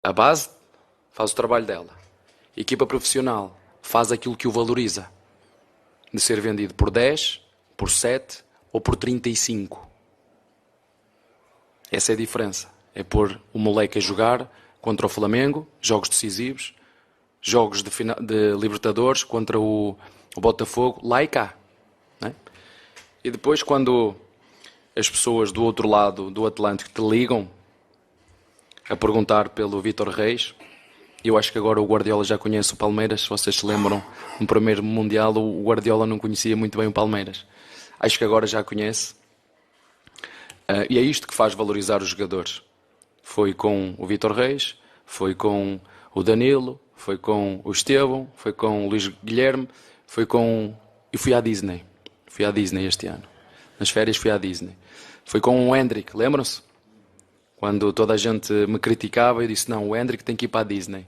A base faz o trabalho dela. A equipa profissional faz aquilo que o valoriza. De ser vendido por 10, por 7 ou por 35. Essa é a diferença. É pôr o moleque a jogar contra o Flamengo, jogos decisivos, jogos de Libertadores contra o Botafogo, lá e cá. Né? E depois, quando as pessoas do outro lado do Atlântico te ligam a perguntar pelo Vítor Reis, eu acho que agora o Guardiola já conhece o Palmeiras. Se vocês se lembram, no primeiro Mundial o Guardiola não conhecia muito bem o Palmeiras. Acho que agora já conhece. E é isto que faz valorizar os jogadores. Foi com o Vítor Reis, foi com o Danilo, foi com o Estevão, foi com o Luís Guilherme, foi com... Eu fui à Disney. Fui à Disney este ano. Nas férias fui à Disney. Foi com o Hendrick, lembram-se? Quando toda a gente me criticava, eu disse, não, o Hendrick tem que ir para a Disney.